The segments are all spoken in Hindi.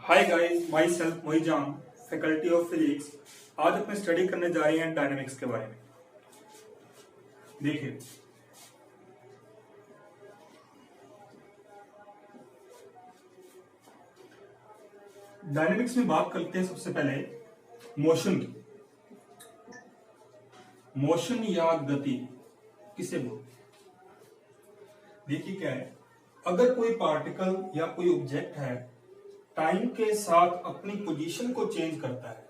Hi guys, myself Mohijam, faculty of physics. आज अपने स्टडी करने जा रहे हैं डायनेमिक्स के बारे में। देखिए, डायनेमिक्स में बात करते हैं सबसे पहले मोशन की। मोशन या गति किसे बोलते हैं? देखिए क्या है, अगर कोई पार्टिकल या कोई ऑब्जेक्ट है टाइम के साथ अपनी पोजीशन को चेंज करता है,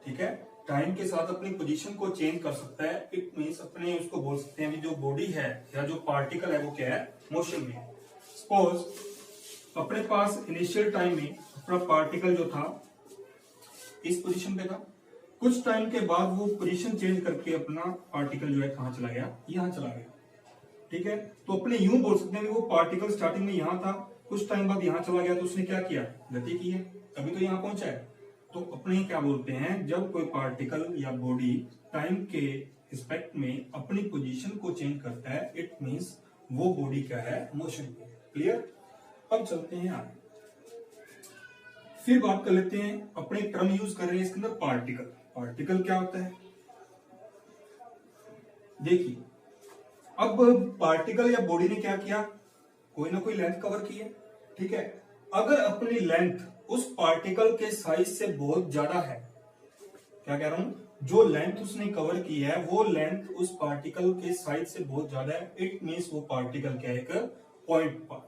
ठीक है, टाइम के साथ अपनी पोजीशन को चेंज कर सकता है, इट मींस अपने उसको बोल सकते हैं जो बॉडी है या जो पार्टिकल है वो क्या है, मोशन में है। सपोज अपने पास इनिशियल टाइम में अपना पार्टिकल जो था इस पोजीशन पे था, कुछ टाइम के बाद वो पोजीशन चेंज करके अपना पार्टिकल जो है कहां चला गया, यहां चला गया, ठीक है। तो अपने यूं बोल सकते हैं कि वो पार्टिकल स्टार्टिंग में यहां था, कुछ टाइम बाद यहां चला गया, तो उसने क्या किया, गति की है, तभी तो यहां पहुंचा है। तो अपने क्या बोलते हैं, जब कोई पार्टिकल या बॉडी टाइम के रिस्पेक्ट में अपनी पोजीशन को चेंज करता है, इट मींस वो बॉडी क्या है, मोशन में। क्लियर? अब चलते हैं आगे, फिर बात कर लेते हैं, अपने टर्म यूज कर रहे हैं इसके अंदर पार्टिकल। पार्टिकल क्या होता है? देखिए, अब पार्टिकल या बॉडी ने क्या किया, कोई ना कोई लेंथ कवर की है, ठीक है। अगर अपनी लेंथ उस पार्टिकल के साइज से बहुत ज्यादा है, क्या कह रहा हूं, जो लेंथ उसने कवर की है वो लेंथ उस पार्टिकल के साइज से बहुत ज्यादा है, इट मींस वो पार्टिकल क्या है, एक पॉइंट पर,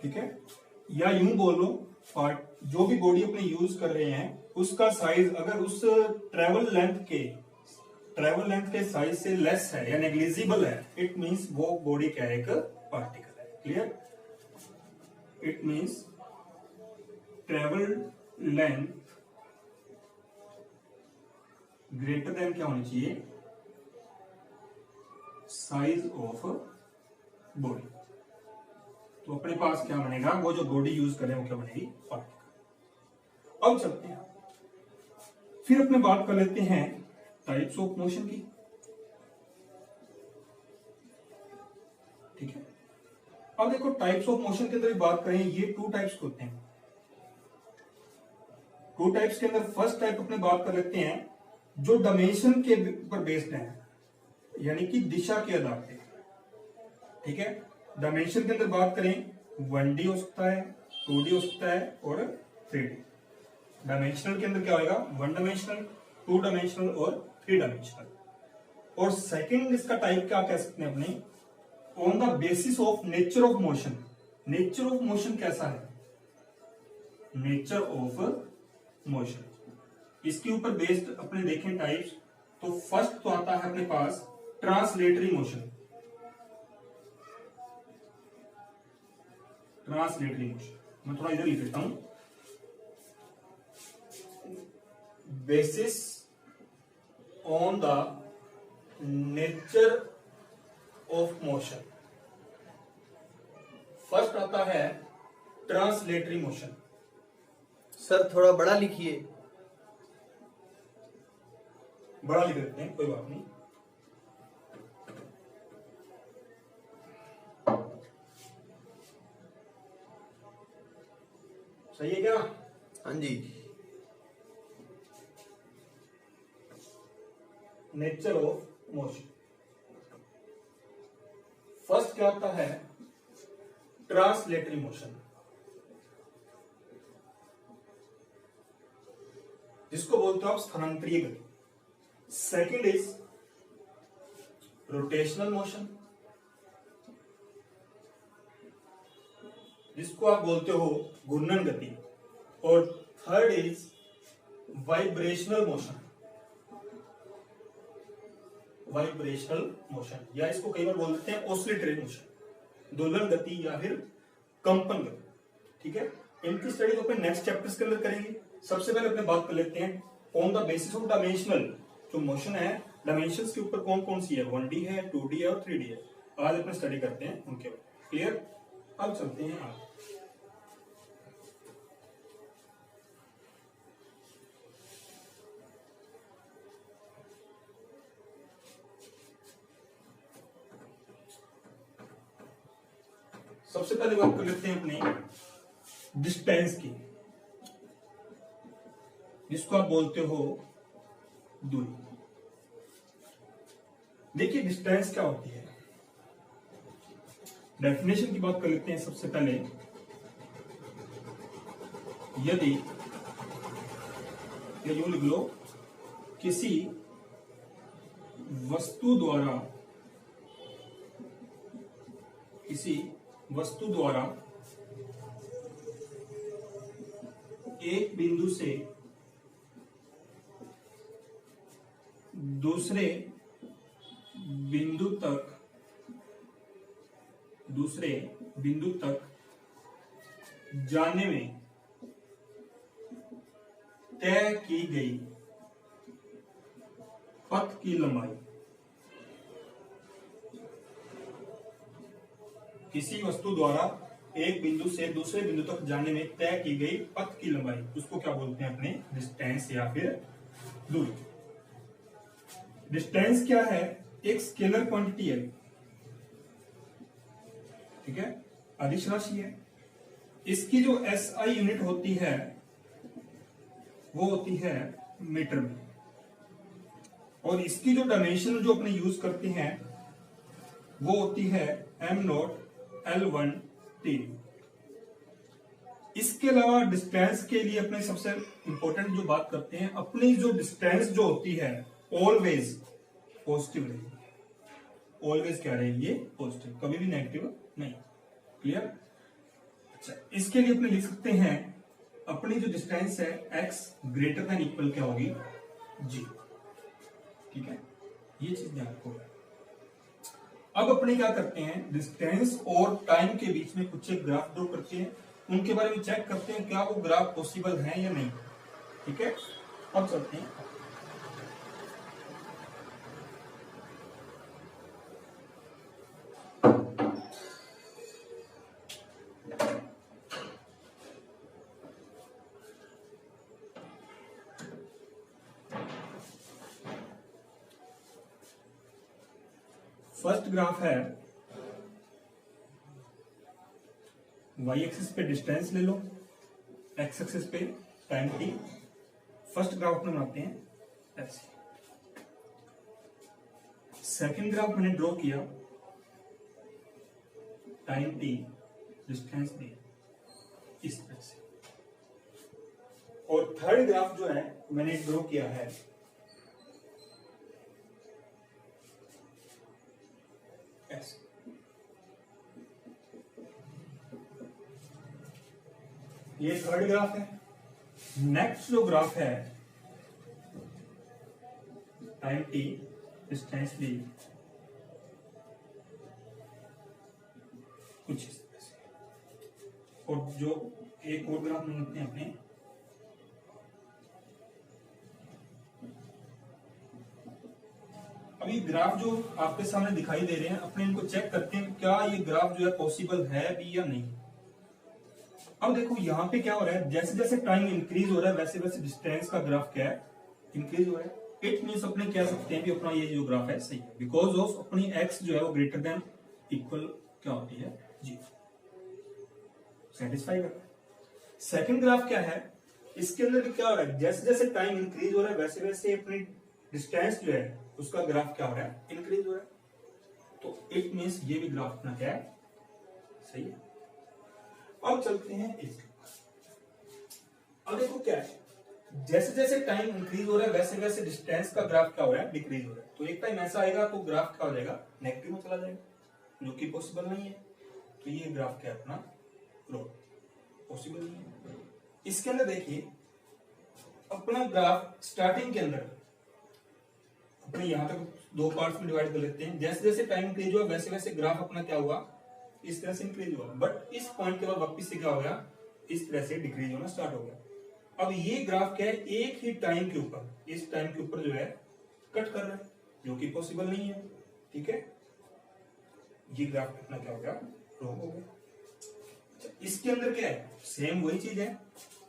ठीक है। या यूं बोलो, जो भी बॉडी अपने यूज कर रहे हैं उसका साइज अगर उस ट्रेवल लेंथ के साइज से लेस है या नेग्लिजिबल है, इट मींस वो बॉडी क्या है, एक पार्टिकल है। Clear? It means travel length greater than क्या होनी चाहिए, साइज ऑफ बॉडी। तो अपने पास क्या बनेगा, वो जो बॉडी यूज करें वो क्या बनेगी, पार्टिकल। अब चलते हैं, फिर अपने बात कर लेते हैं टाइप्स ऑफ मोशन की, ठीक है। अब देखो, टाइप्स ऑफ मोशन के अंदर बात करें, ये टू टाइप्स होते हैं। टू टाइप्स के अंदर फर्स्ट टाइप अपने बात कर लेते हैं जो डायमेंशन के ऊपर बेस्ड है, यानी कि दिशा के आधार पे, ठीक है। डायमेंशन के अंदर बात करें, 1D हो सकता है, 2D हो सकता है और 3D। डायमेंशनल के अंदर क्या होगा, 1 डायमेंशनल, 2 डायमेंशनल और 3 डायमेंशनल। और सेकंड इसका टाइप क्या कह सकते हैं अपने, on the basis of nature of motion. Nature of motion कैसा है, नेचर ऑफ मोशन, इसके ऊपर बेस्ड अपने देखें टाइप्स। तो फर्स्ट तो आता है अपने पास ट्रांसलेटरी मोशन। ट्रांसलेटरी मोशन मैं थोड़ा इधर लिख देता हूं, basis on the nature of motion. First आता है ट्रांसलेटरी मोशन। सर थोड़ा बड़ा लिखिए। बड़ा लिख देते हैं, कोई बात नहीं। सही है क्या? हाँ जी। नेचर ऑफ मोशन, फर्स्ट क्या होता है, ट्रांसलेटरी मोशन, जिसको बोलते हो आप स्थानांतरीय गति। सेकंड इज रोटेशनल मोशन, जिसको आप बोलते हो घूर्णन गति। और third is vibrational motion. Vibrational motion, या इसको कई बार बोल देते हैं ऑसिलेटरी मोशन, दोलन गति या फिर कंपन गति, ठीक है। इनकी स्टडी तो अपने नेक्स्ट चैप्टर्स के अंदर करेंगे। सबसे पहले अपने बात कर लेते हैं on the basis of dimensional, जो मोशन है डायमेंशंस के ऊपर कौन कौन सी है, 1D है, 2D है और 3D है। आज अपने स्टडी करते हैं उनके बारे। क्लियर? अब चलते हैं आगे। सबसे पहले बात कर लेते हैं अपने डिस्टेंस की, जिसको आप बोलते हो दूरी। देखिए डिस्टेंस क्या होती है, डेफिनेशन की बात कर लेते हैं सबसे पहले। यदि यूं लिख लो, किसी वस्तु द्वारा एक बिंदु से दूसरे बिंदु तक जाने में तय की गई पथ की लंबाई। किसी वस्तु द्वारा एक बिंदु से दूसरे बिंदु तक जाने में तय की गई पथ की लंबाई, उसको क्या बोलते हैं अपने, डिस्टेंस या फिर दूरी। डिस्टेंस क्या है, एक स्केलर क्वांटिटी है, ठीक है, अदिश राशि है। इसकी जो एसआई यूनिट होती है वो होती है मीटर में, और इसकी जो डायमेंशन जो अपने यूज करते हैं वो होती है m0L1T। इसके अलावा डिस्टेंस के लिए अपने सबसे इंपॉर्टेंट जो बात करते हैं, अपनी जो डिस्टेंस जो होती है ऑलवेज पॉजिटिव रहेगी। ऑलवेज क्या रहेगी, पॉजिटिव, कभी भी नेगेटिव नहीं। क्लियर? अच्छा, इसके लिए अपने लिख सकते हैं अपनी जो डिस्टेंस है x ग्रेटर देन इक्वल क्या होगी, g। ठीक है, ये चीज ध्यान रखो। अब अपने क्या करते हैं, डिस्टेंस और टाइम के बीच में कुछ एक ग्राफ ड्रॉ करते हैं, उनके बारे में चेक करते हैं क्या वो ग्राफ पॉसिबल है या नहीं। ठीक है, अब चलते हैं। फर्स्ट ग्राफ है, वाई एक्सिस पे डिस्टेंस ले लो, एक्स एक्सिस पे टाइम टी। फर्स्ट ग्राफ में बनाते हैं ऐसे। सेकंड ग्राफ मैंने ड्रॉ किया, टाइम टी डिस्टेंस डी, इस तरह से। और थर्ड ग्राफ जो है मैंने ड्रॉ किया है ऐसे। ये थर्ड ग्राफ है। नेक्स्ट जो ग्राफ है टाइम टी डिस्टेंस डी, कुछ इस तरह से। और जो एक और ग्राफ बनाते हैं अपने, अभी ग्राफ जो आपके सामने दिखाई दे रहे हैं, अपने इनको चेक करते हैं क्या ये ग्राफ जो है पॉसिबल है भी या नहीं। अब देखो यहाँ पे क्या हो रहा है, जैसे जैसे टाइम इंक्रीज हो रहा है वैसे वैसे डिस्टेंस का ग्राफ क्या है, इंक्रीज हो रहा है। इट मींस अपने कह सकते हैं कि अपना ये जो ग्राफ है सही है, बिकॉज ऑफ अपनी एक्स जो है वो ग्रेटर देन इक्वल क्या होती है, जी। सेटिस्फाई करता है। सेकंड ग्राफ क्या है, इसके अंदर भी क्या हो रहा है, जैसे जैसे टाइम इंक्रीज हो रहा है वैसे वैसे अपनी डिस्टेंस जो है उसका ग्राफ क्या हो रहा है, इंक्रीज हो रहा है। तो इट मींस ये भी ग्राफ अपना क्या है, सही है। अब चलते हैं इसके ऊपर। अब देखो क्या है, जैसे जैसे टाइम इंक्रीज हो रहा है वैसे वैसे डिस्टेंस का ग्राफ क्या हो रहा है, डिक्रीज हो रहा है। तो एक टाइम ऐसा आएगा तो ग्राफ क्या हो जाएगा, नेगेटिव में चला जाएगा, जो कि पॉसिबल नहीं है। तो ये ग्राफ क्या है अपना, पॉसिबल नहीं है। इसके अंदर देखिए अपना ग्राफ स्टार्टिंग के अंदर अपने यहां तक दो पार्ट्स में डिवाइड कर लेते हैं। जैसे जैसे टाइम इंक्रीज हुआ वैसे वैसे ग्राफ अपना क्या हुआ, इस तरह से इंक्रीज हुआ, बट इस पॉइंट के बाद वापस से क्या हो गया, इस तरह से डिक्रीज होना स्टार्ट हो गया। अब ये ग्राफ क्या है, एक ही टाइम के ऊपर, इस टाइम के ऊपर जो है कट कर रहा है, जो कि पॉसिबल नहीं है। ठीक है, ये ग्राफ अपना क्या हो गया, रॉन्ग हो गया। इसके अंदर क्या है, सेम वही चीज है,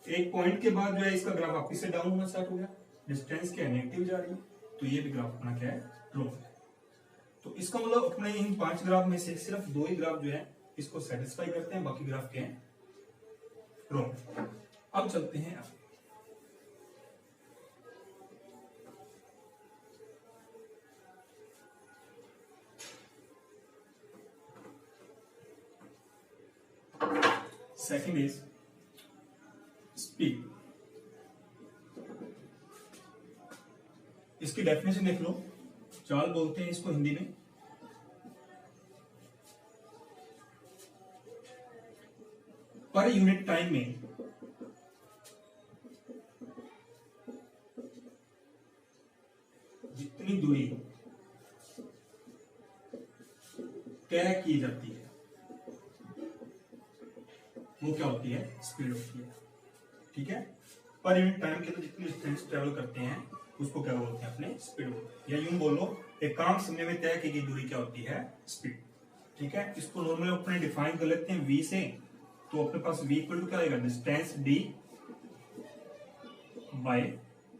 एक पॉइंट के बाद जो है इसका ग्राफ वापस से डाउन होना स्टार्ट हो गया, डिस्टेंस क्या है, नेगेटिव जा रही है। तो ये भी ग्राफ अपना क्या है, रॉन्ग है। तो इसका मतलब अपने इन 5 ग्राफ में से सिर्फ 2 ही ग्राफ जो है इसको सेटिस्फाई करते हैं, बाकी ग्राफ क्या है, रॉन्ग। अब चलते हैं आगे। Second is speed. इसकी डेफिनेशन देख लो, चाल बोलते हैं इसको हिंदी में। पर यूनिट टाइम में जितनी दूरी तय की जाती है वो क्या होती है, स्पीड होती है। ठीक है, पर यूनिट टाइम के अंदर जितनी डिस्टेंस ट्रेवल करते हैं उसको क्या बोलते हैं, अपने स्पीड बोलते हैं। या यूं बोलो, एकांक समय में तय की गई दूरी क्या होती है, स्पीड। ठीक है, इसको नॉर्मली अपने डिफाइन कर लेते हैं v से। तो अपने पास v इक्वल टू क्या आएगा, distance d by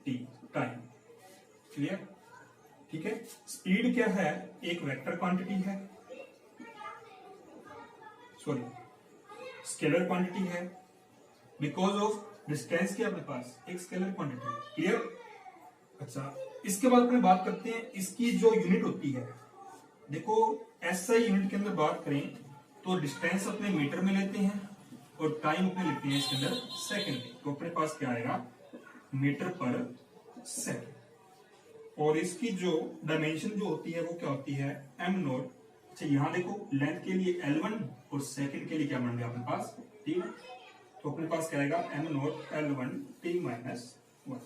t, time. Clear? ठीक है, स्पीड क्या है, एक वेक्टर क्वांटिटी है, सॉरी स्केलर क्वांटिटी है, बिकॉज ऑफ डिस्टेंस की अपने पास एक स्केलर क्वांटिटी है। क्लियर? अच्छा, इसके बाद अपने बात करते हैं इसकी जो यूनिट होती है। देखो एसआई यूनिट के अंदर बात करें तो डिस्टेंस अपने मीटर में लेते हैं और टाइम अपने लेते हैं इसके अंदर सेकंड। तो अपने पास क्या आएगा, मीटर पर सेकंड। और इसकी जो डायमेंशन जो होती है वो क्या होती है, m नॉट। अच्छा, यहां देखो लेंथ के लिए L1 और सेकंड के लिए क्या बन गया अपने पास, T। तो अपने पास क्या आएगा, m not L1 T minus 1।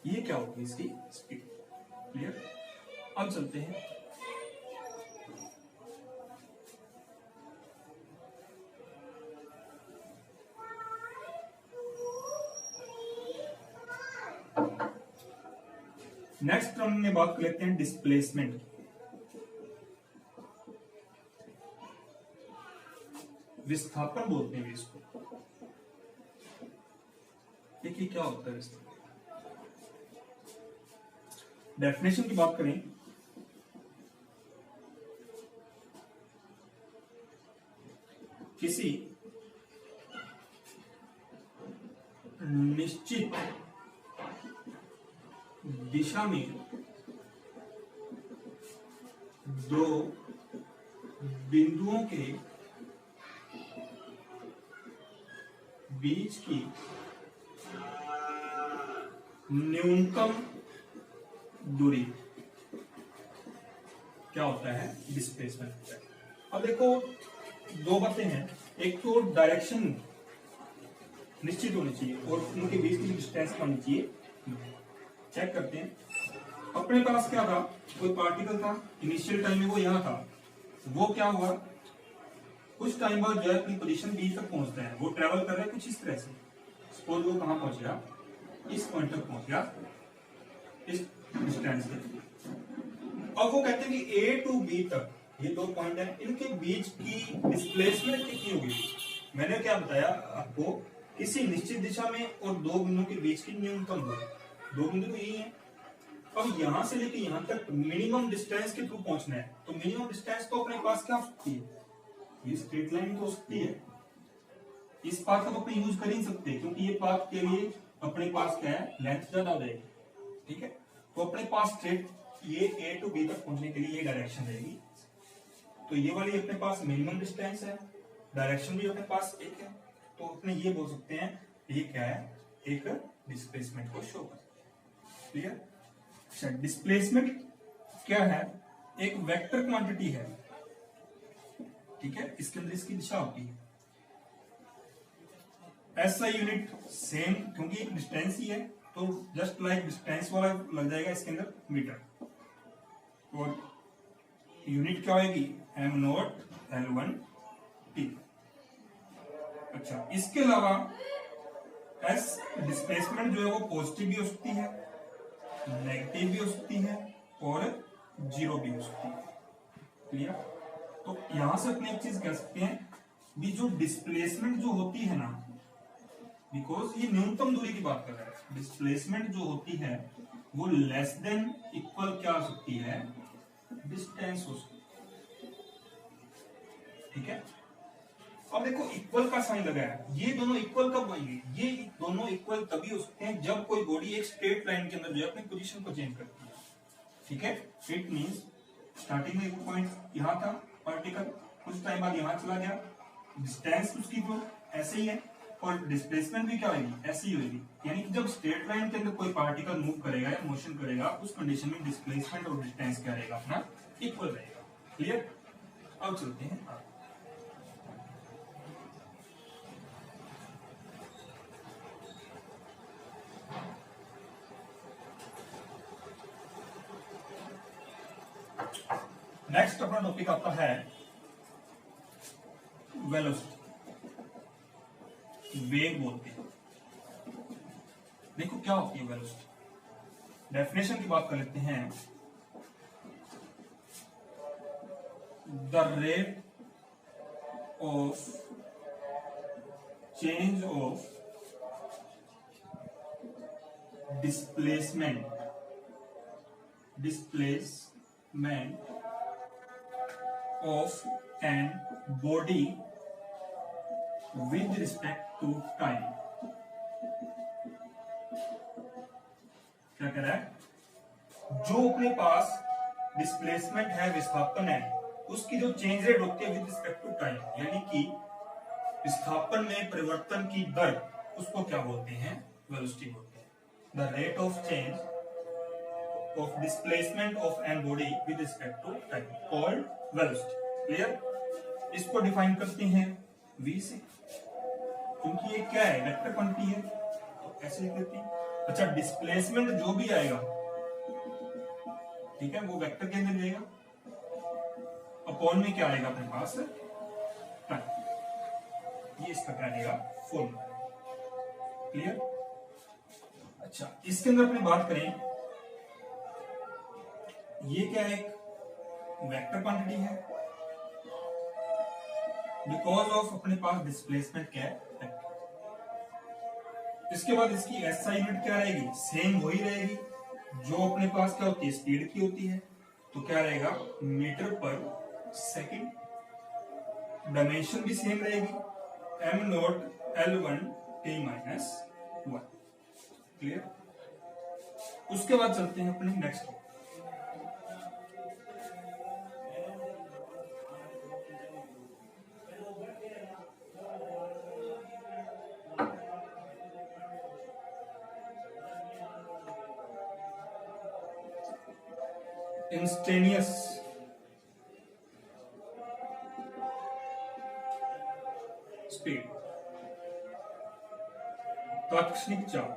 ये क्या होगी इसकी स्पीड। क्लियर? अब चलते हैं नेक्स्ट टर्म में, बात कर लेते हैं डिस्प्लेसमेंट की। विस्थापन बोलते हैं इसको। देखिए क्या होता है विस्थापन। डेफिनेशन की बात करें, किसी निश्चित दिशा में दो बिंदुओं के बीच की न्यूनतम दूरी क्या होता है, डिस्प्लेसमेंट। अब देखो दो बातें हैं, एक तो डायरेक्शन निश्चित होनी चाहिए और उनके बीच की डिस्टेंस होनी चाहिए। चेक करते हैं, अपने पास क्या था, कोई पार्टिकल था, इनिशियल टाइम में वो यहां था, वो क्या हुआ, कुछ टाइम बाद जो है अपनी पोजीशन बी तक पहुंचता है, वो ट्रेवल कर रहा है कुछ इस तरह से। सपोज वो कहां पहुंच गया, इस पॉइंट तक पहुंच गया, इस डिस्टेंस पे। अब वो कहते हैं कि ए टू बी तक, ये दो पॉइंट है, इनके बीच की डिस्प्लेसमेंट कितनी होगी। मैंने क्या बताया आपको, किसी निश्चित दिशा में और दो बिंदुओं के बीच की न्यूनतम दूरी। दो बिंदु तो यही है। अब यहां से लेके यहां तक मिनिमम डिस्टेंस के थ्रू पहुंचना है, तो मिनिमम डिस्टेंस तो अपने पास क्या हो सकती है, ये स्ट्रेट लाइन तो हो सकती है। इस पाथ को अपने यूज कर ही सकते, क्योंकि ये पाथ के लिए अपने पास क्या है, लेंथ ज्यादा हो जाएगी। ठीक है, तो अपने पास स्ट्रेट ये ए टू बी तक पहुंचने के लिए ये डायरेक्शन रहेगी। तो ये वाली अपने पास मिनिमम डिस्टेंस है, डायरेक्शन भी अपने पास एक है, तो अपने ये बोल सकते हैं ये क्या है, एक डिस्प्लेसमेंट को शो कर। क्लियर? अच्छा, डिस्प्लेसमेंट क्या है, एक वेक्टर क्वांटिटी है। ठीक है, इसके अंदर इसकी दिशा होती है। ऐसा यूनिट सेम, क्योंकि एक डिस्टेंस ही है तो जस्ट लाइक डिस्टेंस वाला लग जाएगा इसके अंदर मीटर। और यूनिट क्या होगी, m नॉट L1 T। अच्छा, इसके अलावा एस डिस्प्लेसमेंट जो है वो पॉजिटिव भी हो सकती है, नेगेटिव भी हो सकती है और जीरो भी हो सकती है। क्लियर? तो यहां से अपने एक चीज कह सकते हैं भी, जो डिस्प्लेसमेंट जो होती है ना, बिकॉज ये न्यूनतम दूरी की बात कर रहा है, डिस्प्लेसमेंट जो होती है वो लेस देन इक्वल क्या हो सकती है, डिस्टेंस हो सकती है। ठीक है, अब देखो इक्वल का साइन लगा है, ये दोनों इक्वल कब बनेंगे? ये दोनों इक्वल तभी हो सकते हैं जब कोई बॉडी एक स्ट्रेट लाइन के अंदर जो है अपनी पोजीशन को चेंज करती है। ठीक है, इट मींस स्टार्टिंग में एक पॉइंट यहां था पार्टिकल, कुछ टाइम बाद यहां चला गया, डिस्टेंस उसकी जो ऐसे ही है और डिस्प्लेसमेंट भी क्या होगी, ऐसी ही होगी। यानी कि जब स्ट्रेट लाइन के अंदर कोई पार्टिकल मूव करेगा या मोशन करेगा उस कंडीशन में डिस्प्लेसमेंट और डिस्टेंस क्या रहेगा, अपना इक्वल रहेगा। क्लियर? अब चलते हैं आगे। नेक्स्ट अपना टॉपिक आता है वेलोसिटी, वेग बोलते हैं। देखो क्या होती है वेलोसिटी, डेफिनेशन की बात कर लेते हैं। The rate of change of displacement of an body with respect to time। क्या कह रहा है? जो अपने पास डिस्प्लेसमेंट है, विस्थापन है, उसकी जो चेंज रेट होती है विद रिस्पेक्ट टू टाइम, यानी कि विस्थापन में परिवर्तन की दर, उसको क्या बोलते हैं? वेलोसिटी बोलते हैं। The rate of change of displacement of an body with respect to time called velocity। Clear? इसको डिफाइन करते हैं v से, क्योंकि ये क्या है, वेक्टर क्वांटिटी है, तो ऐसे लिख देते हैं। अच्छा, डिस्प्लेसमेंट जो भी आएगा, ठीक है, वो वेक्टर के अंदर जाएगा, अपॉन में क्या आएगा अपने पास, टाइम। ये इसका क्या आएगा, फॉर्मूला। क्लियर? अच्छा, इसके अंदर अपनी बात करें, ये क्या है, वेक्टर क्वांटिटी है, बिकॉज ऑफ अपने पास डिस्प्लेसमेंट क्या है, वेक्टर। इसके बाद इसकी एसआई यूनिट क्या रहेगी, सेम वही रहेगी जो अपने पास क्या होती है, स्पीड की होती है, तो क्या रहेगा, मीटर पर सेकेंड। डायमेंशन भी सेम रहेगी, m not L1 t minus 1। Clear? उसके बाद चलते हैं अपने नेक्स्ट। इंस्टेनियस स्पीड, तात्क्षणिक चाल।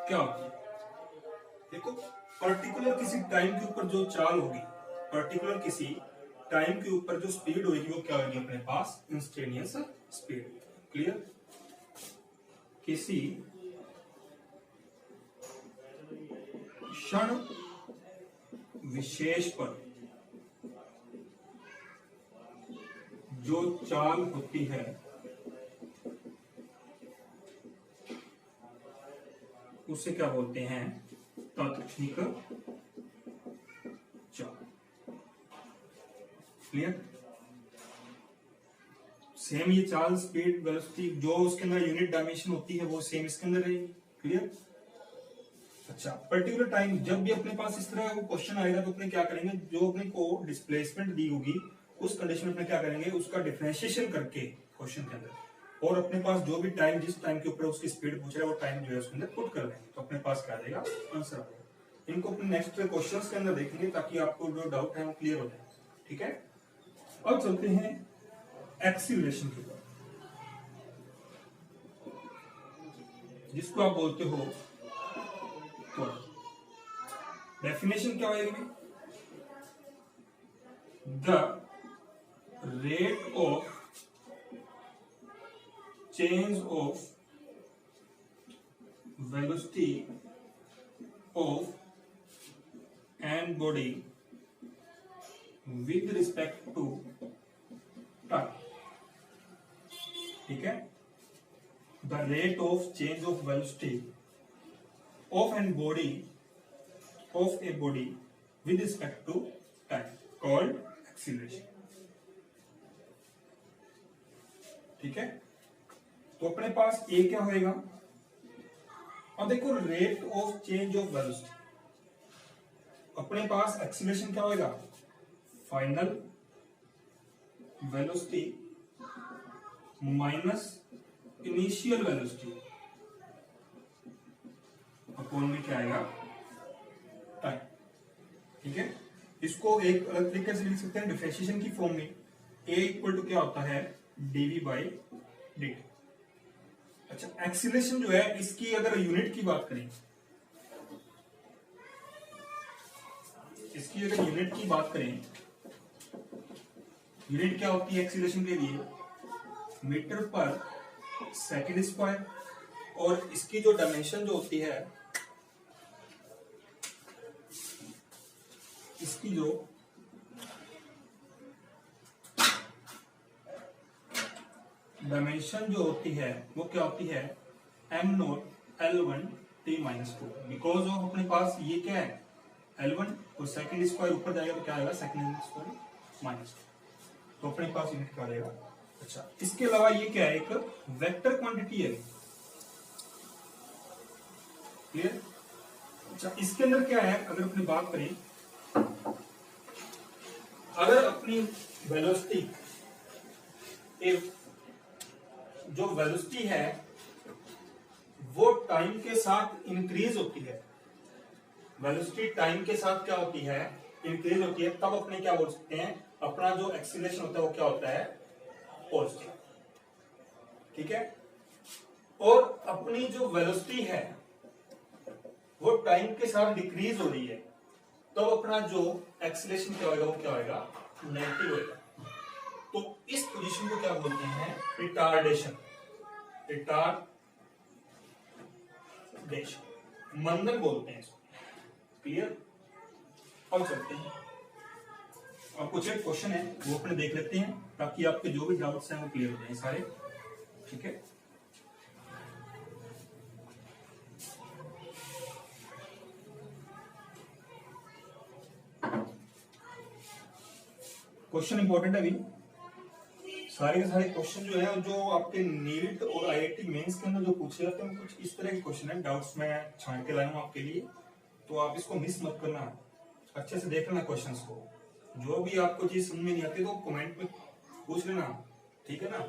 क्या होती है? देखो, पर्टिकुलर किसी टाइम के ऊपर जो चाल होगी, पर्टिकुलर किसी टाइम के ऊपर जो स्पीड होगी, वो क्या होगी अपने पास, इंस्टेनियस स्पीड। क्लियर? किसी क्षण विशेष पर जो चाल होती है, उसे क्या बोलते हैं, तात्क्षणिक चाल। क्लियर? सेम ये चाल, स्पीड, वेलोसिटी, जो उसके अंदर यूनिट डायमेंशन होती है वो सेम इसके अंदर रहेगी। क्लियर? अच्छा, पर्टिकुलर टाइम जब भी अपने पास इस तरह का क्वेश्चन आएगा तो अपने क्या करेंगे, जो अपने को डिस्प्लेसमेंट दी होगी उस कंडीशन में अपने क्या करेंगे, उसका डिफरेंशिएशन करके क्वेश्चन के अंदर, और अपने पास जो भी टाइम, जिस टाइम के ऊपर उसकी स्पीड पूछ रहा है वो टाइम जो है उसके अंदर पुट कर देंगे, तो अपने पास क्या आ जाएगा, आंसर आ जाएगा। इनको अपने नेक्स्ट क्वेश्चंस के अंदर देखेंगे ताकि आपको जो डाउट है वो क्लियर हो जाए। ठीक है? अब चलते हैं एक्सीलरेशन के ऊपर, जिसको आप बोलते हो त्वरण। डेफिनेशन क्या होगी, the rate of change of velocity of an body with respect to time. ठीक है? The rate of change of velocity of an body, of a body with respect to time called acceleration. ठीक है, तो अपने पास ए क्या होएगा, अब देखो rate of change of velocity, अपने पास एक्सीलरेशन क्या होएगा, final velocity minus initial velocity upon में क्या आएगा, टाइम। ठीक है, इसको एक अलग तरीके से लिख सकते हैं डिफरेंशिएशन की फॉर्म में, a इक्वल टू क्या होता है, dv बाई dt। अच्छा, एक्सीलरेशन जो है इसकी अगर यूनिट की बात करें, इसकी अगर यूनिट की बात करें, यूनिट क्या होती है एक्सीलरेशन के लिए, मीटर पर सेकंड स्क्वायर, और इसकी जो डायमेंशन जो होती है, इसकी जो डायमेंशन जो होती है वो क्या होती है, m not L1 t minus 2, because of अपने पास ये क्या है L1 और सेकंड स्क्वायर ऊपर जाएगा तो क्या आएगा, सेकंड स्क्वायर माइनस 2, तो अपने पास यूनिट क्या आएगा। अच्छा, इसके अलावा ये क्या है, एक वेक्टर क्वांटिटी है, क्लियर। अच्छा, इसके अंदर क्या है, अगर अपनी बात करें, अगर अपनी वेलोसिटी, जो वेलोसिटी है वो टाइम के साथ इंक्रीज होती है, वेलोसिटी टाइम के साथ क्या होती है, इंक्रीज होती है, तब अपने क्या बोल सकते हैं, अपना जो एक्सीलरेशन होता है वो क्या होता है, पॉजिटिव। ठीक है, और अपनी जो वेलोसिटी है वो टाइम के साथ डिक्रीज हो रही है, तो अपना जो एक्सीलरेशन क्या होगा वो क्या होगा, नेगेटिव होगा। तो इस पोजीशन को क्या बोलते हैं, रिटार्डेशन, रिटार्डेशन, मंदन बोलते हैं इसको, क्लियर। अब चलते हैं, अब कुछ एक क्वेश्चन है वो अपने देख लेते हैं ताकि आपके जो भी डाउट्स हैं वो क्लियर हो जाए सारे। ठीक है, क्वेश्चन इंपॉर्टेंट है अभी, सारे के सारे क्वेश्चन जो है जो आपके नीट और आईआईटी मेंस के अंदर जो पूछे जाते हैं कुछ इस तरह के क्वेश्चन है, डाउट्स में छांट के लाया हूं आपके लिए, तो आप इसको मिस मत करना, अच्छे से देख लेना क्वेश्चंस को, जो भी आपको चीज समझ में नहीं आती तो कमेंट में पूछ लेना, ठीक है ना।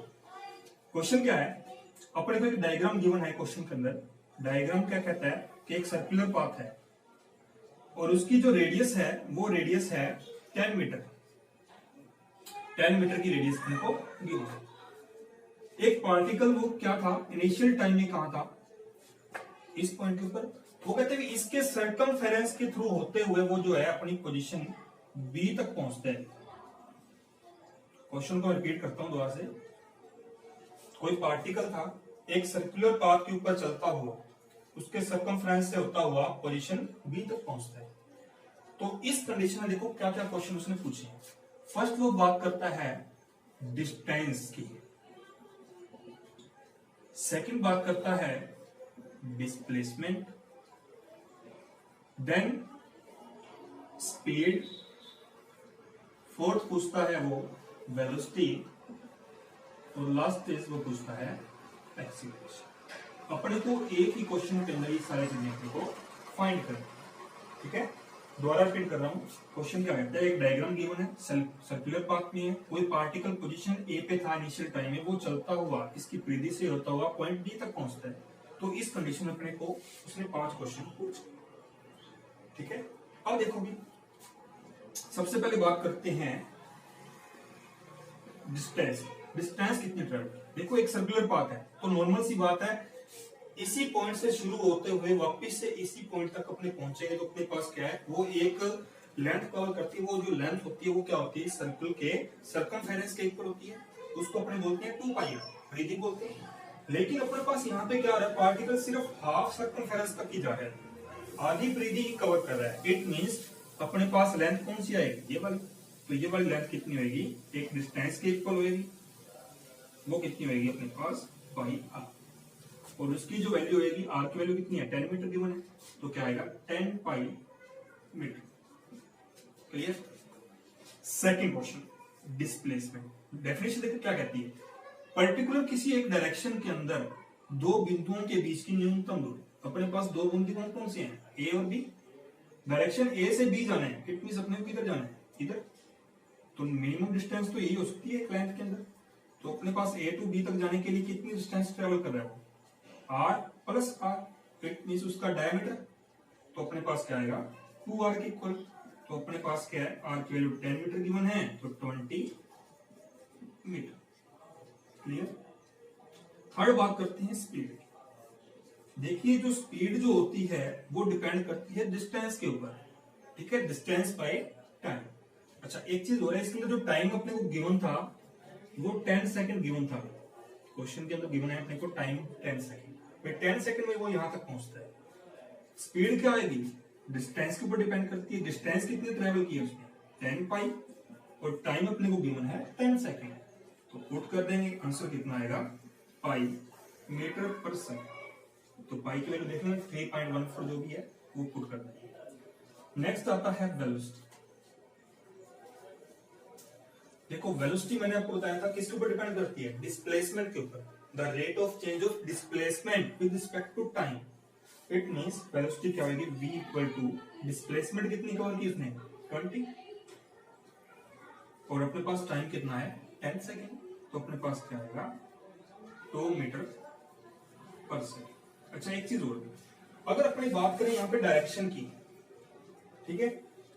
क्वेश्चन क्या है, अपने को एक डायग्राम गिवन है क्वेश्चन के अंदर, डायग्राम क्या कहता है कि एक सर्कुलर पाथ है और उसकी जो रेडियस है वो रेडियस है 10 मीटर, 10 मीटर की रेडियस अपने को गिवन है। एक पार्टिकल वो क्या था, इनिशियल टाइम में कहां था, इस पॉइंट के ऊपर, वो कहते हैं कि इसके सर्कमफेरेंस के थ्रू होते हुए वो जो है अपनी पोजीशन बी तक पहुंचते हैं। क्वेश्चन को रिपीट करता हूं दोबारा से, कोई पार्टिकल था एक सर्कुलर पाथ के ऊपर चलता हुआ, उसके सर्कमफेरेंस से होता हुआ पोजीशन बी तक पहुंचता है। तो इस कंडीशन में देखो क्या क्या क्वेश्चन उसने पूछे। फर्स्ट वो बात करता है डिस्टेंस की, सेकंड बात करता है डिस्प्लेसमेंट, देन स्पीड, फोर्थ पूछता है वो वेलोसिटी, और लास्ट इज वो पूछता है एक्सीलरेशन। अपने को एक ही क्वेश्चन के अंदर ये सारी चीजें अपने को फाइंड करनी, ठीक है। दोबारा रिपीट कर रहा हूं, क्वेश्चन क्या कहता है, एक डायग्राम गिवन है, सर्कुलर पाथ में है, कोई पार्टिकल पोजीशन ए पे था इनिशियल टाइम में, वो चलता हुआ इसकी परिधि से होता हुआ पॉइंट डी तक पहुंचता है। तो इस कंडीशन में अपने को उसने 5 क्वेश्चन पूछे, ठीक है। अब देखोगे सबसे पहले बात करते हैं डिस्टेंस, डिस्टेंस कितनी ट्रेवल। देखो एक सर्कुलर पाथ है तो नॉर्मल सी बात है, इसी पॉइंट से शुरू होते हुए वापस से इसी पॉइंट तक अपने पहुंचेंगे तो अपने पास क्या है, वो एक लेंथ कवर करती है। वो जो लेंथ होती है वो क्या होती है, सर्कल के सर्कमफेरेंस के इक्वल होती है, उसको अपने बोलते हैं 2 पाई परिधि बोलते हैं। लेकिन अपने पास यहाँ पे क्या आ रहा है, पार्टिकल सिर्फ हाफ सर्कमफेरेंस तक ही जा रहा है, आधी परिधि ही कवर कर रहा है। इट मींस अपने पास लेंथ कौन सी आएगी, ये वाली। तो ये वाली लेंथ कितनी होगी, एक डिस्टेंस के इक्वल होगी, वो कितनी होगी अपने पास पाई आर, और उसकी जो वैल्यू होगी आर की वैल्यू कितनी है, 10 मीटर गिवन है, तो क्या आएगा 10 pi metre, clear. Second question, displacement. Definition देखो क्या कहती है, पर्टिकुलर किसी एक डायरेक्शन के अंदर दो बिंदुओं के बीच की न्यूनतम दूरी। अपने पास दो बिंदु कौन कौन से हैं, ए और बी। डायरेक्शन ए से बी जाना है, इट मींस अपने को किधर जाना है, इधर। तो मिनिमम डिस्टेंस तो यही हो सकती है एक लेंथ के अंदर। तो अपने पास ए टू बी तक जाने के लिए कितनी डिस्टेंस ट्रेवल कर रहा है वो, R plus R, it means उसका डायमीटर। तो अपने पास क्या आएगा, 2r के इक्वल। तो अपने पास क्या है, आर की वैल्यू 10 मीटर गिवन है, तो 20 मीटर। क्लियर। थर्ड बात करते हैं स्पीड। देखिए जो स्पीड जो होती है वो डिपेंड करती है डिस्टेंस के ऊपर, ठीक है, डिस्टेंस बाय टाइम। अच्छा एक चीज हो रहा है, इसके अंदर जो टाइम अपने को गिवन था वो 10 सेकंड गिवन था। क्वेश्चन के अंदर गिवन है अपने को टाइम 10 सेकंड, भाई 10 सेकंड में वो यहां तक पहुंचता है। स्पीड क्या आएगी, डिस्टेंस के ऊपर डिपेंड करती है, डिस्टेंस कितनी ट्रेवल की है उसने, 10 पाई, और टाइम अपने को गिवन है 10 सेकंड। तो पुट कर देंगे, आंसर कितना आएगा, पाई मीटर पर सेकंड। तो पाई की वैल्यू देख लें 3.14 जो भी है वो पुट कर देंगे। नेक्स्ट आता है वेलोसिटी। देखो वेलोसिटी मैंने आपको बताया था किसके ऊपर डिपेंड करती है, डिस्प्लेसमेंट के ऊपर। The rate of change of displacement with respect to time. It means velocity क्या होगी, v इक्वल टू डिस्प्लेसमेंट कितनी कवर की उसने, 20, और अपने पास टाइम कितना है 10 सेकेंड। तो अपने पास क्या आएगा, 2 मीटर पर सेकेंड। अच्छा एक चीज और, अगर अपनी बात करें यहाँ पे डायरेक्शन की, ठीक है,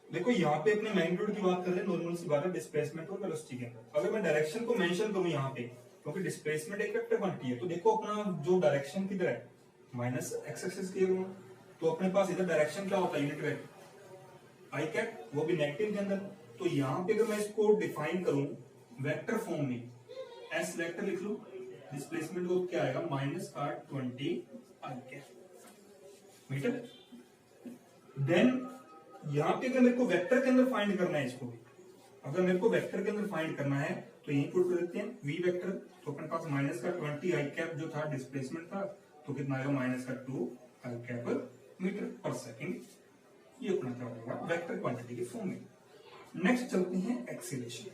देखो यहाँ पे अपने मैग्नीट्यूड की बात कर रहे हैं, नॉर्मल सी बात है डिस्प्लेसमेंट और वेलोसिटी के अंदर। अगर मैं डायरेक्शन को मेंशन करूं यहाँ पे, क्योंकि डिस्प्लेसमेंट एक वेक्टर क्वांटिटी है, तो देखो अपना जो डायरेक्शन किधर है, माइनस एक्स एक्सिस की ओर। तो अपने पास इधर डायरेक्शन क्या होता है, यूनिट वेक्टर आई कैप, वो भी नेगेटिव के अंदर। तो यहाँ पे अगर मैं इसको डिफाइन करूं वेक्टर फॉर्म में, एस वेक्टर लिख लूं, डिस्प्लेसमेंट को क्या आएगा, -r20 आई कैप मीटर। देन यहाँ पे अगर मेरे को वेक्टर के अंदर फाइंड करना है इसको, अगर मेरे को वेक्टर के अंदर फाइंड करना है तो यही पुट कर देते हैं v वेक्टर। तो अपने पास -20 आई कैप जो था डिस्प्लेसमेंट था, तो कितना आएगा, -2 आई कैप मीटर पर सेकंड। ये अपना क्या होगा, वेक्टर क्वांटिटी के फॉर्म में। नेक्स्ट चलते हैं एक्सीलरेशन।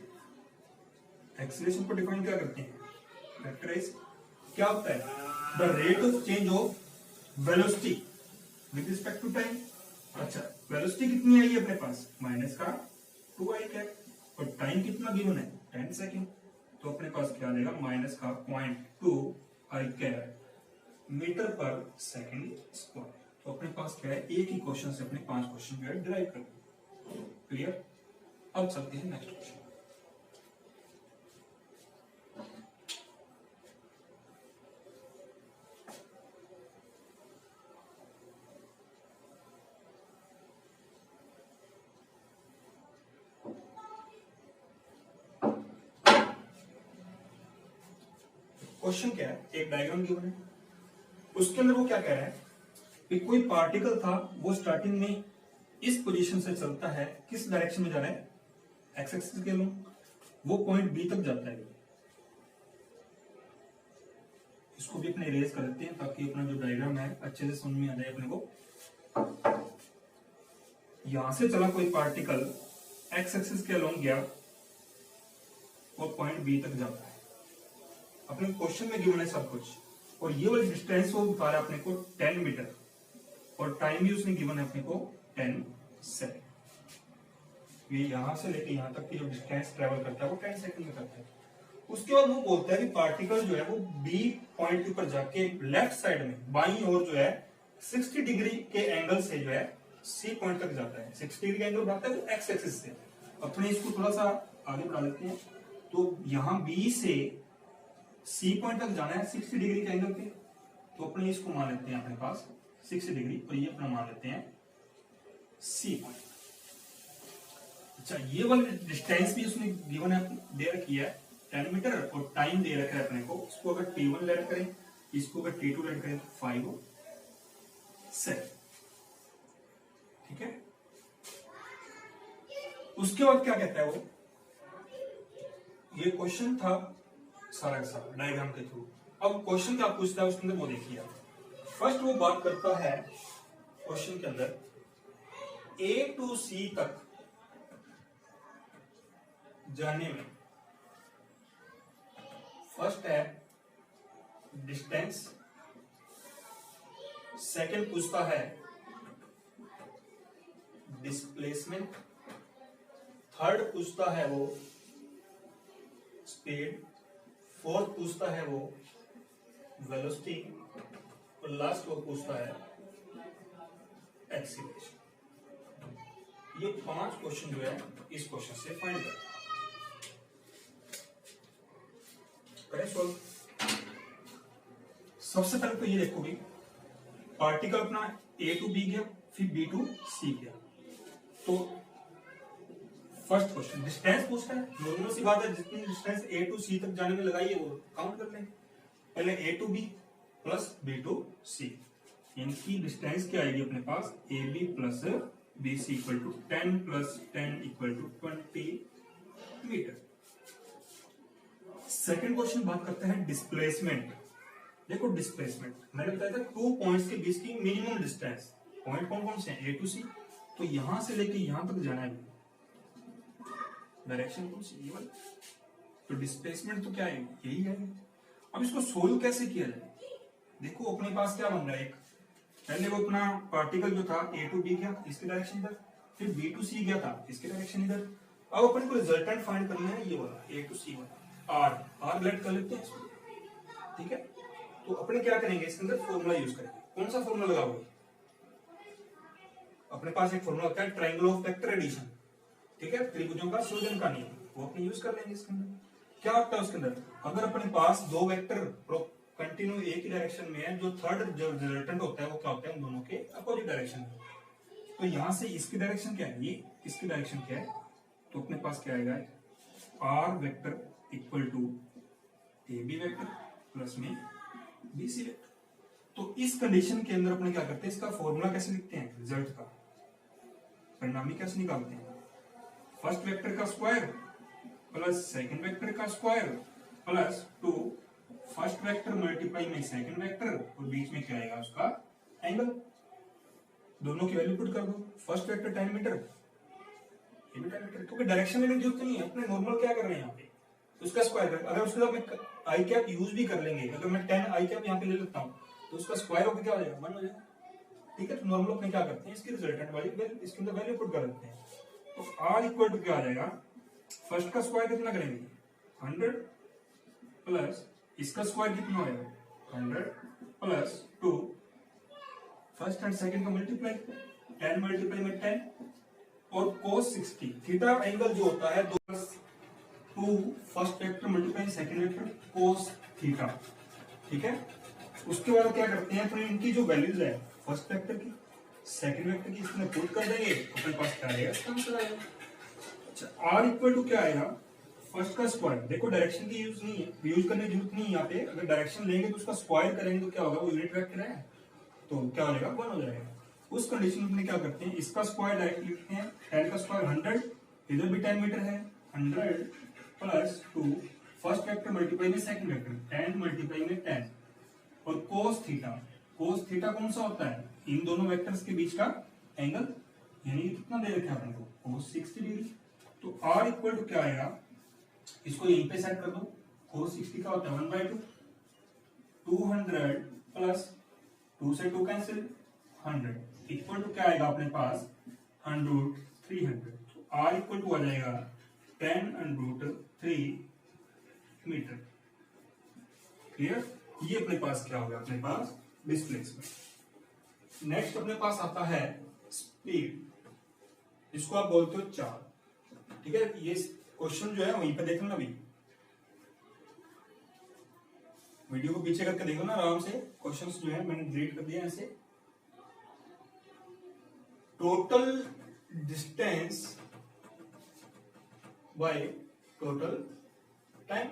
एक्सीलरेशन को डिफाइन क्या करते हैं, वेक्टराइज। क्या होता है, the rate of change of velocity with respect to time. अच्छा वेलोसिटी कितनी आई है अपने पास, -2 आई कैप, और टाइम कितना गिवन है, 10 सेकंड। तो अपने पास क्या आएगा, -0.2 आई कैप मीटर पर सेकंड स्क्वायर। तो अपने पास क्या है, एक ही क्वेश्चन से अपने 5 क्वेश्चन जो है डिराइव कर। क्लियर। अब चलते हैं नेक्स्ट क्वेश्चन। क्वेश्चन क्या है, एक डायग्राम गिवन है, उसके अंदर वो क्या कह रहा है कि कोई पार्टिकल था, वो स्टार्टिंग में इस पोजीशन से चलता है, किस डायरेक्शन में जा रहा है, एक्स एक्सिस के लॉन्ग, वो पॉइंट बी तक जाता है। इसको भी अपने इरेज कर देते हैं ताकि अपना जो डायग्राम है अच्छे से समझ में आ जाए अपने को। यहां से चला कोई पार्टिकल, एक्स एक्सिस के लॉन्ग गया और पॉइंट बी तक जाता है। अपने क्वेश्चन में गिवन है सब कुछ, और ये वाली डिस्टेंस वो बता रहा है अपने को 10 मीटर, और टाइम भी उसने गिवन है अपने को 10 सेकंड। ये यहां से लेके यहां तक की जो डिस्टेंस ट्रेवल करता है वो 10 सेकंड में करता है। उसके बाद वो बोलता है कि पार्टिकल जो है वो बी पॉइंट के ऊपर जाके लेफ्ट साइड में बाईं ओर जो है 60 डिग्री के एंगल से जो है सी पॉइंट तक जाता है। 60 डिग्री एंगल बढ़ाता है वो एक्स एक्सिस से। अपने इसको थोड़ा सा आगे बढ़ा लेते हैं। तो यहां बी से सी पॉइंट तक जाना है 60 डिग्री के एंगल पे, तो अपने इसको मान लेते हैं अपने पास 60 डिग्री, और ये अपना मान लेते हैं सी पॉइंट। अच्छा ये वाली डिस्टेंस भी उसने गिवन है, दे रखी है 10 मीटर, और टाइम दे रखा है अपने को। इसको अगर t1 लेट करें, इसको अगर t2 लेट करें तो 5 सेकंड। ठीक है। उसके बाद क्या कहता है वो, ये क्वेश्चन था सारा का सारा डायग्राम के थ्रू। अब क्वेश्चन क्या पूछता है उसके अंदर वो देखिए। फर्स्ट वो बात करता है क्वेश्चन के अंदर A to C तक जाने में। फर्स्ट है डिस्टेंस, सेकंड पूछता है डिस्प्लेसमेंट, थर्ड पूछता है वो स्पीड, फोर्थ पूछता है वो वेलोसिटी और लास्ट वो पूछता है एक्सीलरेशन। ये 5 क्वेश्चन जो है इस क्वेश्चन से फाइंड करें सॉल्व। सबसे पहले तो ये देखोगे पार्टिकल अपना A टू B गया, फिर B टू C गया। तो फर्स्ट क्वेश्चन डिस्टेंस पूछता है, नॉर्मल सी बात है, जितनी डिस्टेंस A टू C तक जाने में लगाई है वो काउंट कर लेंगे। पहले A to B plus B to C, इनकी डिस्टेंस क्या आएगी अपने पास, AB plus BC equal to 10 plus 10 equal to 20 metre. Second question बात करते हैं डिस्प्लेसमेंट। देखो डिस्प्लेसमेंट मैंने बताया था 2 पॉइंट्स के बीच की मिनिमम डिस्टेंस, पॉइंट कौन कौन से हैं, A टू C, तो यहां से लेके यहां तक जाना है, डायरेक्शन कौन सी, ये वाली। तो डिस्प्लेसमेंट तो क्या है, यही है। अब इसको सोल्व कैसे किया जाए, देखो अपने पास क्या बन रहा है, एक पहले वो अपना पार्टिकल जो था A टू B गया इसकी डायरेक्शन इधर, फिर B टू C गया था इसकी डायरेक्शन इधर। अब अपन को रिजल्टेंट फाइंड करना है, ये वाला A टू C वाला, R लेट कर लेते हैं इसको, ठीक है। तो अपने क्या करेंगे, इसके अंदर फॉर्मूला यूज करेंगे। कौन सा फॉर्मूला लगाओगे, अपने पास एक फॉर्मूला होता है ट्रायंगल ऑफ वेक्टर एडिशन, ठीक है, त्रिभुजों का संयोजन का नियम, वो अपने यूज कर लेंगे इसके अंदर। क्या होता है उसके अंदर, अगर अपने पास दो वेक्टर कंटिन्यू एक ही डायरेक्शन में है, जो थर्ड जो रिजल्टेंट होता है वो क्या होता है, उन दोनों के अपोजिट डायरेक्शन में। तो यहां से इसकी डायरेक्शन क्या है, ये इसकी डायरेक्शन क्या है, तो अपने पास क्या आएगा, R vector equal to A B vector plus में बी सी वेक्टर। तो इस कंडीशन के अंदर अपने क्या करते हैं, इसका फॉर्मूला कैसे लिखते हैं, रिजल्ट का परिणामी कैसे निकालते हैं, फर्स्ट वेक्टर का स्क्वायर प्लस सेकंड वेक्टर का square plus 2 first vector multiply में सेकंड वेक्टर और बीच में क्या आएगा उसका एंगल, दोनों की वैल्यू पुट कर दो। फर्स्ट वेक्टर 10 मीटर, ये भी 10 मीटर, क्योंकि डायरेक्शन लेने की जरूरत नहीं है, अपने नॉर्मल क्या कर रहे हैं यहाँ पे, उसका स्क्वायर कर, अगर उसके साथ मैं आई कैप यूज भी कर लेंगे, अगर मैं 10 आई कैप यहाँ पे ले लेता हूँ तो उसका स्क्वायर होकर क्या हो जाएगा, 1 हो जाएगा, ठीक है। तो नॉर्मल अपने क्या करते हैं, इसकी रिजल्टेंट वाली इसके अंदर वैल्यू पुट कर देते हैं। तो आर इक्वल टू क्या आ जाएगा, फर्स्ट का स्क्वायर कितना करेंगे 100 प्लस इसका स्क्वायर कितना होगा 100 प्लस 2 फर्स्ट एंड सेकंड का मल्टीप्लाई 10 मल्टीप्लाई में 10 और cos 60 थीटा एंगल जो होता है 2 first vector multiply second vector cos theta, ठीक है। उसके बाद क्या करते हैं, तो इनकी जो वैल्यूज है फर्स्ट वेक्टर की सेकंड वेक्टर की इसमें पुट कर देंगे, अपने पास क्या आएगा, इसका आंसर आएगा। अच्छा आर इक्वल टू क्या आएगा, फर्स्ट का स्क्वायर, देखो डायरेक्शन की यूज नहीं है, यूज करने की जरूरत नहीं है यहाँ पे, अगर डायरेक्शन लेंगे तो उसका स्क्वायर करेंगे तो क्या होगा, वो यूनिट वेक्टर है तो क्या हो जाएगा 1 हो जाएगा। उस कंडीशन में क्या करते हैं, इसका स्क्वायर डायरेक्ट लिखते हैं, 10 का स्क्वायर 100, इधर भी 10 मीटर है, 100 प्लस 2 फर्स्ट वेक्टर मल्टीप्लाई में सेकंड वेक्टर 10 मल्टीप्लाई में 10 और cos थीटा कौन सा होता है, इन दोनों वेक्टर्स के बीच का एंगल, यानी कितना दे रखा है अपने को, cos 60 डिग्री। तो r इक्वल टू क्या आएगा, इसको यहीं पे सेट कर दो, cos 60 का होता है 1/2, 200 प्लस 2 से 2 कैंसिल 100 इक्वल टू क्या आएगा अपने पास 100/300। तो r इक्वल टू आ जाएगा 10√3 मीटर। क्लियर, ये अपने पास क्या होगा, अपने पास डिस्प्लेसमेंट। नेक्स्ट अपने पास आता है स्पीड, इसको आप बोलते हो चाल, ठीक है। ये क्वेश्चन जो है वहीं पे देखना, अभी वीडियो को पीछे करके देखो ना आराम से, क्वेश्चंस जो है मैंने डिलीट कर दिया ऐसे। Total distance by total time,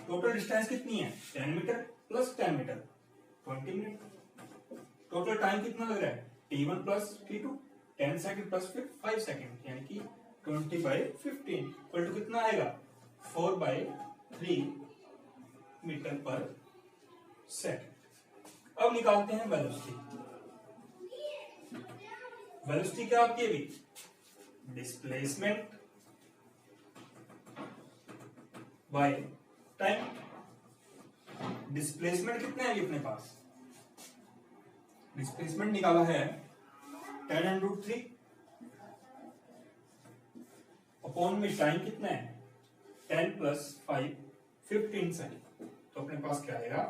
total distance कितनी है 10 metre plus 10 metre 20 minute, total time कितना लग रहा है t1 plus t2 10 second plus 5 second, यानी कि 20/15 इक्वल टू कितना आएगा 4/3 मीटर पर सेकंड। अब निकालते हैं वेलोसिटी। वेलोसिटी क्या आपकी अभी, डिस्प्लेसमेंट बाय टाइम। डिस्प्लेसमेंट कितना है अपने पास, डिस्प्लेसमेंट निकाला है 10√3 अपॉन में टाइम कितना है 10 + 5 15 सेकंड। तो अपने पास क्या आएगा,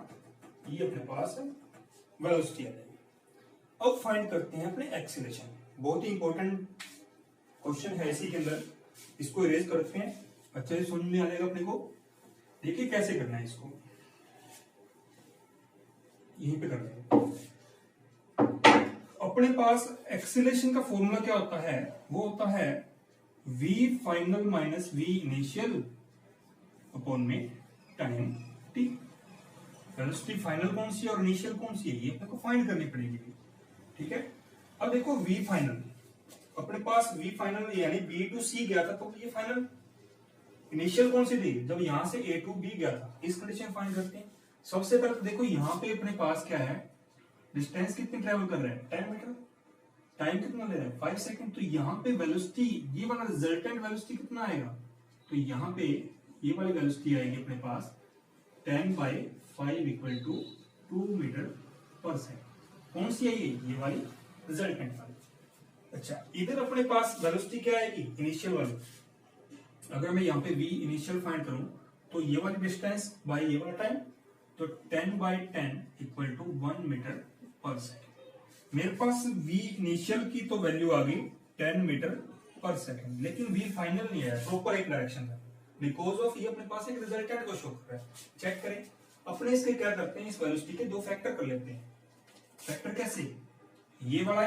ये अपने पास वेलोसिटी आ जाएगी। अब फाइंड करते हैं अपने एक्सीलरेशन। बहुत ही इंपॉर्टेंट क्वेश्चन है इसी के अंदर, इसको इरेज करते हैं, अच्छे से समझ में आ जाएगा अपने को। देखिए कैसे करना है इसको, यहीं पे करना है। अपने पास एक्सीलरेशन का फॉर्मूला क्या होता है, वो होता है v final minus v initial upon में टाइम t। वेलोसिटी फाइनल कौन सी है और इनिशियल कौन सी है, ये अपने को फाइंड करनी पड़ेगी। ठीक है, अब देखो v फाइनल, अपने पास v फाइनल यानी b टू c गया था, तो ये फाइनल। इनिशियल कौन सी थी, जब यहां से a टू b गया था। इस कंडीशन फाइंड करते हैं। सबसे पहले तो देखो यहाँ पे अपने पास क्या है, डिस्टेंस कितनी ट्रेवल कर रहे हैं 10 मीटर, टाइम कितना ले रहे हैं 5 सेकंड। तो यहाँ पे वेलोसिटी, ये वाला रिजल्टेंट वेलोसिटी कितना आएगा, तो यहाँ पे ये वाली वेलोसिटी आएगी अपने पास 10/5 = 2 मीटर पर सेकंड। कौन सी है ये वाली रिजल्टेंट वाली। अच्छा, इधर अपने पास वेलोसिटी क्या आएगी इनिशियल वाली। अगर मैं यहाँ पे v इनिशियल फाइंड करूं तो ये वाली डिस्टेंस बाय ये वाला टाइम, तो 10/10 = 1 मीटर पर सेकंड। मेरे पास v इनिशियल की तो वैल्यू आ गई 10 मीटर पर सेकंड, लेकिन v फाइनल नहीं है प्रॉपर एक डायरेक्शन में, बिकॉज ऑफ ये अपने पास एक रिजल्टेंट को शो कर रहा है। चेक करें, अपने इसके क्या करते हैं, इस वेलोसिटी के दो फैक्टर कर लेते हैं। फैक्टर कैसे, ये वाला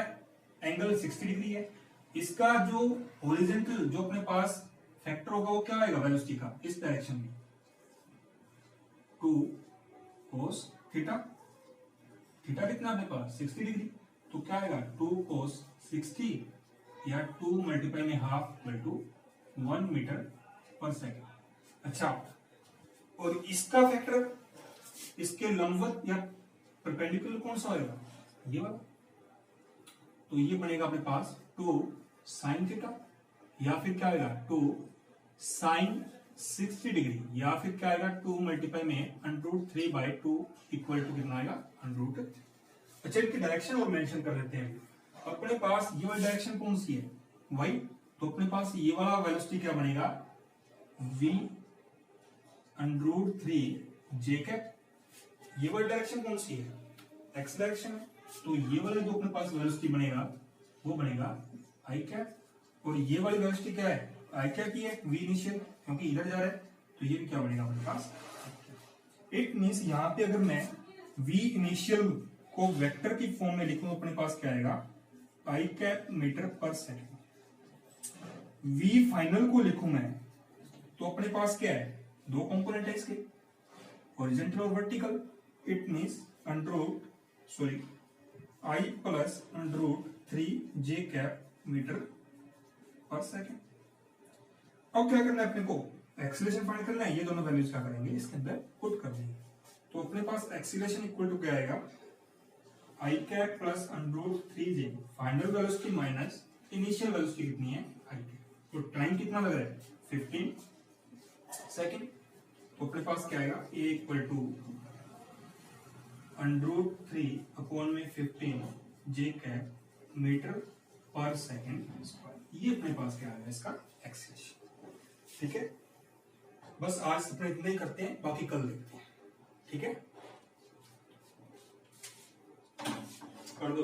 एंगल 60 डिग्री है, इसका जो हॉरिजॉन्टल जो अपने पास फैक्टर होगा वो क्या आएगा वेलोसिटी का इस डायरेक्शन में 2 cos थीटा। थीटा कितना अपने पास 60 डिग्री, तो क्या आएगा 2 cos 60 या 2 मल्टीप्लाई में हाफ = 1 मीटर पर सेकंड। अच्छा, और इसका फैक्टर इसके लंबवत या परपेंडिकुलर कौन सा होगा, ये वाला। तो ये बनेगा अपने पास 2 sin थीटा, या फिर क्या आएगा 2 sin 60 डिग्री, या फिर क्या आएगा 2 मल्टीप्लाई में √3/2 इक्वल टू कितना आएगा √3। अच्छा, इनकी डायरेक्शन और मेंशन कर लेते हैं। अपने पास ये वाली डायरेक्शन कौन सी है y, तो अपने पास ये वाला वेलोसिटी क्या बनेगा v √3j। ये वाली डायरेक्शन कौन सी है x डायरेक्शन है, तो ये वाला जो अपने पास वेलोसिटी बनेगा वो बनेगा i। और ये वाली वेलोसिटी क्या है i की है v इनिशियल, क्योंकि इधर जा रहा है, तो ये भी क्या बनेगा अपने पास। इट मींस यहाँ पे अगर मैं v इनिशियल को वेक्टर की फॉर्म में लिखूं, अपने पास क्या आएगा i मीटर पर सेकंड। v फाइनल को लिखूं मैं, तो अपने पास क्या है, दो कंपोनेंट है इसके, हॉरिजॉन्टल और vertical. It means i plus √3j metre पर सेकंड। अब क्या करना है अपने को, एक्सीलरेशन फाइंड करना है। ये दोनों वैल्यूज क्या करेंगे, इसके अंदर पुट कर देंगे। तो अपने पास एक्सीलरेशन इक्वल टू क्या आएगा i plus √3j, final velocity minus initial velocity कितनी है i। तो टाइम कितना लग रहा है 15 सेकंड। तो अपने पास क्या आएगा a = √3 अपॉन में 15j मीटर पर सेकंड स्क्वायर। ये अपने पास क्या आएगा इसका एक्सीलरेशन। ठीक है, बस आज अपने इतना ही करते हैं, बाकी कल देखते हैं। ठीक है, कर दो।